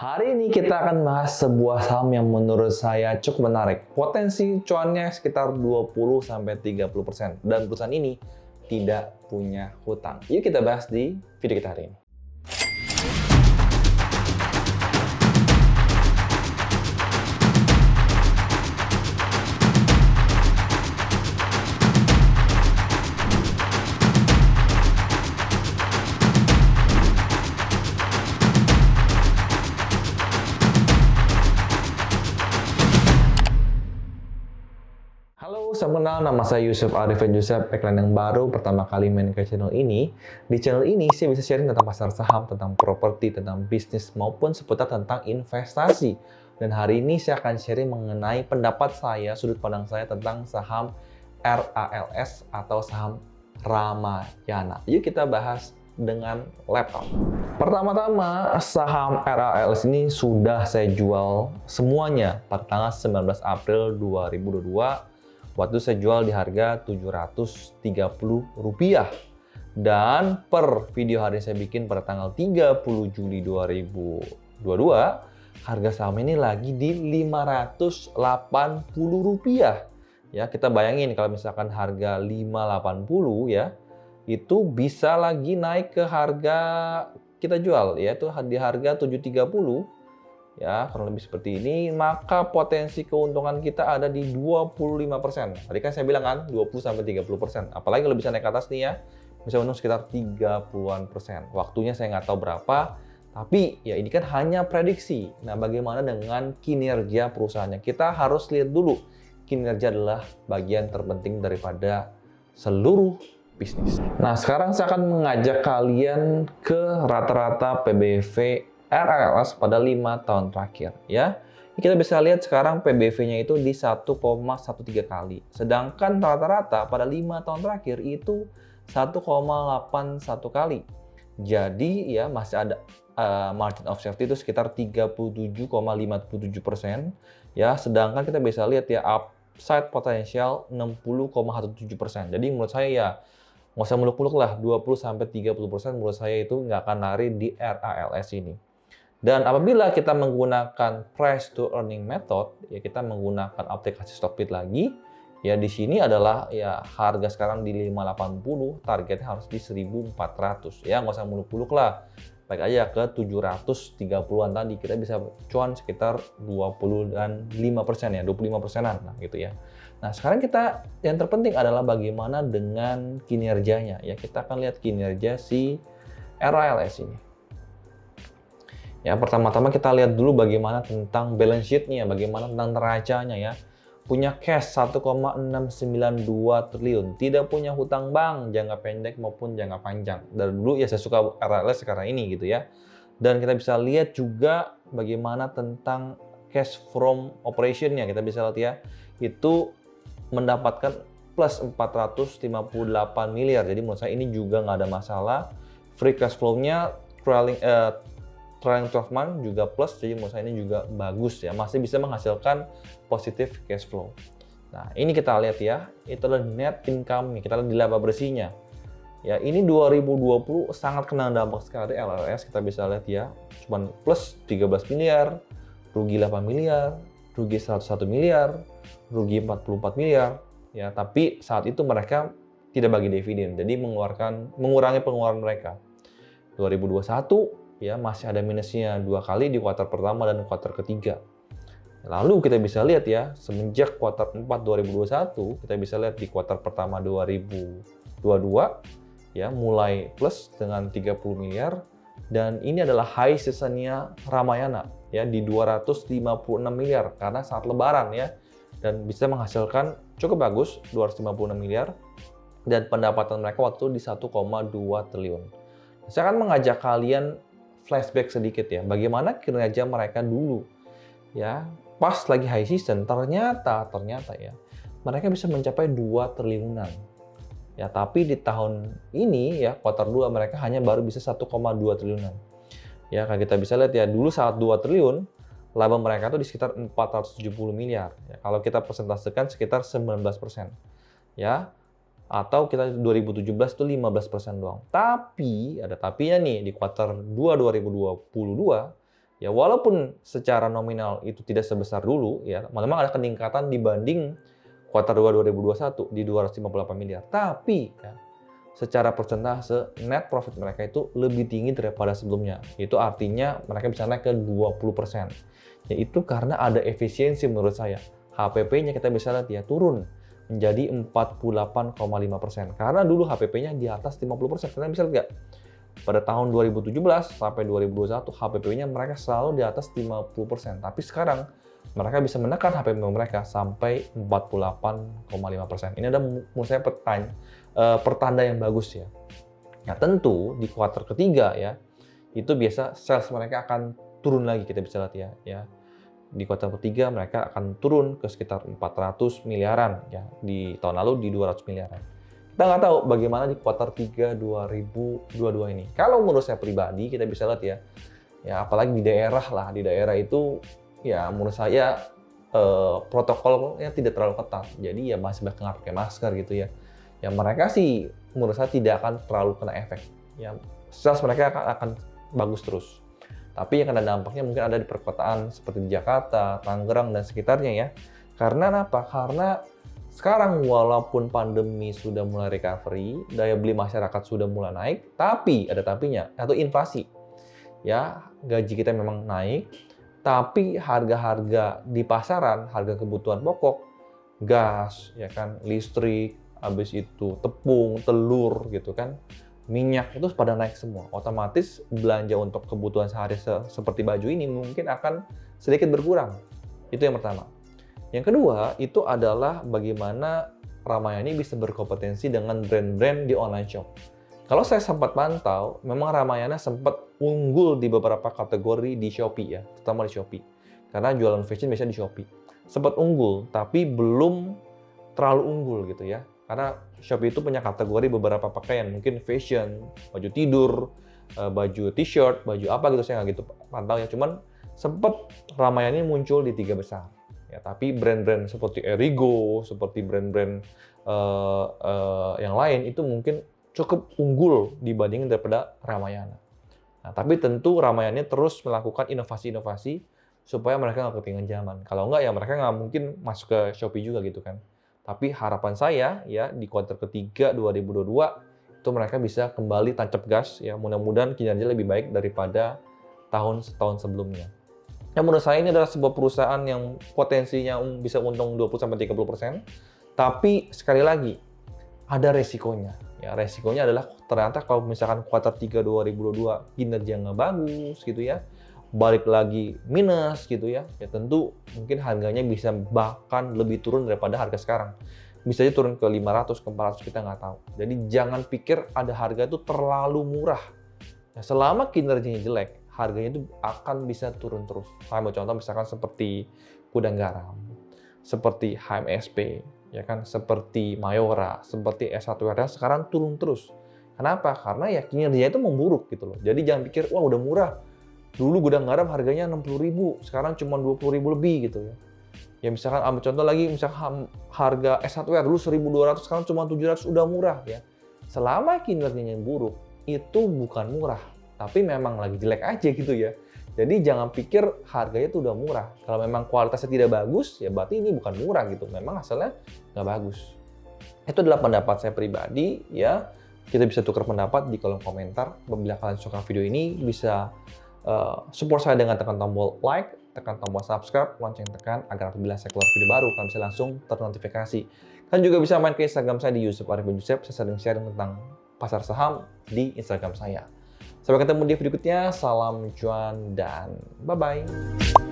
Hari ini kita akan bahas sebuah saham yang menurut saya cukup menarik. Potensi cuannya sekitar 20-30%. Dan perusahaan ini tidak punya hutang. Yuk kita bahas di video kita hari ini. Halo, salam kenal. Nama saya Yusuf Arifin Yusuf, iklan yang baru pertama kali main ke channel ini. Di channel ini saya bisa sharing tentang pasar saham, tentang properti, tentang bisnis, maupun seputar tentang investasi. Dan hari ini saya akan sharing mengenai pendapat saya, sudut pandang saya tentang saham RALS atau saham Ramayana. Yuk kita bahas dengan laptop. Pertama-tama, saham RALS ini sudah saya jual semuanya pada tanggal 19 April 2022. Waktu saya jual di harga Rp730. Dan per video hari ini saya bikin pada tanggal 30 Juli 2022, harga saham ini lagi di Rp580. Ya, kita bayangin kalau misalkan harga 580 ya, itu bisa lagi naik ke harga kita jual, yaitu di harga 730. Ya, kurang lebih seperti ini, maka potensi keuntungan kita ada di 25%. Tadi kan saya bilang kan 20-30%. Apalagi kalau bisa naik ke atas nih ya, bisa untung sekitar 30-an%. Waktunya saya nggak tahu berapa, tapi ya ini kan hanya prediksi. Nah, bagaimana dengan kinerja perusahaannya? Kita harus lihat dulu. Kinerja adalah bagian terpenting daripada seluruh bisnis. Nah, sekarang saya akan mengajak kalian ke rata-rata PBV RALS pada 5 tahun terakhir ya. Kita bisa lihat sekarang PBV-nya itu di 1,13 kali. Sedangkan rata-rata pada 5 tahun terakhir itu 1,81 kali. Jadi ya masih ada margin of safety itu sekitar 37,57% ya. Sedangkan kita bisa lihat ya upside potensial 60,17%. Jadi menurut saya ya nggak usah muluk-muluk lah, 20-30% menurut saya itu nggak akan lari di RALS ini. Dan apabila kita menggunakan price to earning method, ya kita menggunakan aplikasi Stockbit lagi, ya di sini adalah ya harga sekarang di 580, targetnya harus di 1400. Ya nggak usah muluk-muluk lah, baik aja ke 730-an tadi, kita bisa cuan sekitar 25% ya, 25%-an nah gitu ya. Nah sekarang kita yang terpenting adalah bagaimana dengan kinerjanya, ya kita akan lihat kinerja si RALS ini. Ya, pertama-tama kita lihat dulu bagaimana tentang balance sheet-nya, bagaimana tentang neracanya ya. Punya cash 1,692 triliun, tidak punya hutang bank jangka pendek maupun jangka panjang. Dari dulu ya saya suka RLS sekarang ini gitu ya. Dan kita bisa lihat juga bagaimana tentang cash from operation-nya, kita bisa lihat ya. Itu mendapatkan plus 458 miliar. Jadi menurut saya ini juga nggak ada masalah. Free cash flow-nya trailing 12 month juga plus, jadi menurut saya ini juga bagus ya, masih bisa menghasilkan positif cash flow. Nah ini kita lihat ya, itu adalah net income nih, kita lihat di laba bersihnya. Ya ini 2020 sangat kena dampak sekali RLS, kita bisa lihat ya, cuman plus 13 miliar, rugi 8 miliar, rugi 101 miliar, rugi 44 miliar. Ya tapi saat itu mereka tidak bagi dividen, jadi mengurangi pengeluaran mereka. 2021 ya masih ada minusnya 2 kali di kuartal pertama dan kuartal ketiga. Lalu kita bisa lihat ya, semenjak kuartal 4 2021, kita bisa lihat di kuartal pertama 2022 ya mulai plus dengan 30 miliar, dan ini adalah high seasonnya Ramayana ya di 256 miliar karena saat lebaran ya, dan bisa menghasilkan cukup bagus 256 miliar, dan pendapatan mereka waktu itu di 1,2 triliun. Saya akan mengajak kalian flashback sedikit ya, bagaimana kinerja mereka dulu ya, pas lagi high season ternyata ya mereka bisa mencapai 2 triliunan ya, tapi di tahun ini ya kuartal 2 mereka hanya baru bisa 1,2 triliunan ya. Kayak kita bisa lihat ya, dulu saat 2 triliun laba mereka tuh di sekitar 470 miliar ya, kalau kita persentasekan sekitar 19% ya, atau kita 2017 itu 15% doang. Tapi ada tapinya nih, di kuartal 2 2022 Ya walaupun secara nominal itu tidak sebesar dulu ya, memang ada peningkatan dibanding kuartal 2 2021 di 258 miliar. Tapi ya, secara persentase net profit mereka itu lebih tinggi daripada sebelumnya. Itu artinya mereka bisa naik ke 20%. Yaitu karena ada efisiensi menurut saya. HPP-nya kita bisa lihat ya turun menjadi 48,5%. Karena dulu HPP-nya di atas 50%. Kalian bisa lihat nggak? Pada tahun 2017 sampai 2021 HPP-nya mereka selalu di atas 50%. Tapi sekarang mereka bisa menekan HPP mereka sampai 48,5%. Ini ada menurut saya pertanda yang bagus ya. Nah tentu di kuartal ketiga ya, itu biasa sales mereka akan turun lagi, kita bisa lihat ya. Di kuartal ketiga mereka akan turun ke sekitar 400 miliaran ya. Di tahun lalu di 200 miliaran. Kita nggak tahu bagaimana di kuartal 3 2022 ini. Kalau menurut saya pribadi, kita bisa lihat ya apalagi di daerah itu ya menurut saya protokolnya tidak terlalu ketat. Jadi ya masih banyak nggak pakai masker gitu ya. Ya mereka sih menurut saya tidak akan terlalu kena efek. Ya sales mereka akan bagus terus. Tapi yang kena dampaknya mungkin ada di perkotaan seperti di Jakarta, Tangerang dan sekitarnya ya. Karena apa? Karena sekarang walaupun pandemi sudah mulai recovery, daya beli masyarakat sudah mulai naik, tapi ada tapinya, atau inflasi. Ya, gaji kita memang naik, tapi harga-harga di pasaran, harga kebutuhan pokok, gas, ya kan, listrik, habis itu tepung, telur gitu kan, minyak itu pada naik semua. Otomatis belanja untuk kebutuhan sehari seperti baju ini mungkin akan sedikit berkurang. Itu yang pertama. Yang kedua, itu adalah bagaimana Ramayani bisa berkompetensi dengan brand-brand di online shop. Kalau saya sempat pantau, memang Ramayana sempat unggul di beberapa kategori di Shopee ya, terutama di Shopee. Karena jualan fashion biasanya di Shopee. Sempat unggul, tapi belum terlalu unggul gitu ya. Karena Shopee itu punya kategori beberapa pakaian, mungkin fashion, baju tidur, baju t-shirt, baju apa gitu, saya nggak gitu pantau ya. Cuman sempat Ramayani muncul di 3 besar. Ya, tapi brand-brand seperti Erigo, seperti brand-brand yang lain itu mungkin cukup unggul dibandingin daripada Ramayana. Nah, tapi tentu Ramayana terus melakukan inovasi-inovasi supaya mereka nggak ketinggalan zaman. Kalau nggak ya mereka nggak mungkin masuk ke Shopee juga gitu kan. Tapi harapan saya ya di kuartal ketiga 2022 itu mereka bisa kembali tancap gas ya. Mudah-mudahan kinerja lebih baik daripada tahun-tahun sebelumnya. Yang menurut saya ini adalah sebuah perusahaan yang potensinya bisa untung 20-30%. Tapi sekali lagi, ada resikonya. Ya, resikonya adalah ternyata kalau misalkan kuartal 3 2022 kinerja nggak bagus gitu ya, balik lagi minus gitu ya, ya tentu mungkin harganya bisa bahkan lebih turun daripada harga sekarang. Bisa aja turun ke 500, ke 400, kita nggak tahu. Jadi jangan pikir ada harga itu terlalu murah. Ya, selama kinerjanya jelek, harganya itu akan bisa turun terus. Saya mau contoh misalkan seperti Gudang Garam, seperti HMSP, ya kan, seperti Mayora, seperti S1 sekarang turun terus. Kenapa? Karena ya kinerjanya itu memburuk gitu loh. Jadi jangan pikir wah udah murah. Dulu Gudang Garam harganya 60.000, sekarang cuma 20.000 lebih gitu ya. Ya misalkan ambil contoh lagi, misalkan harga S1 dulu 1.200, sekarang cuma 700, udah murah ya. Selama kinerjanya buruk, itu bukan murah. Tapi memang lagi jelek aja gitu ya. Jadi jangan pikir harganya itu udah murah. Kalau memang kualitasnya tidak bagus, ya berarti ini bukan murah gitu. Memang hasilnya nggak bagus. Itu adalah pendapat saya pribadi ya. Kita bisa tukar pendapat di kolom komentar. Apabila kalian suka video ini, bisa support saya dengan tekan tombol like, tekan tombol subscribe, lonceng tekan, agar apabila saya keluar video baru, kalian bisa langsung ternotifikasi. Kalian juga bisa main ke Instagram saya di Yusuf Arif bin Yusuf. Saya sering sharing tentang pasar saham di Instagram saya. Sampai ketemu di video berikutnya. Salam cuan dan bye-bye.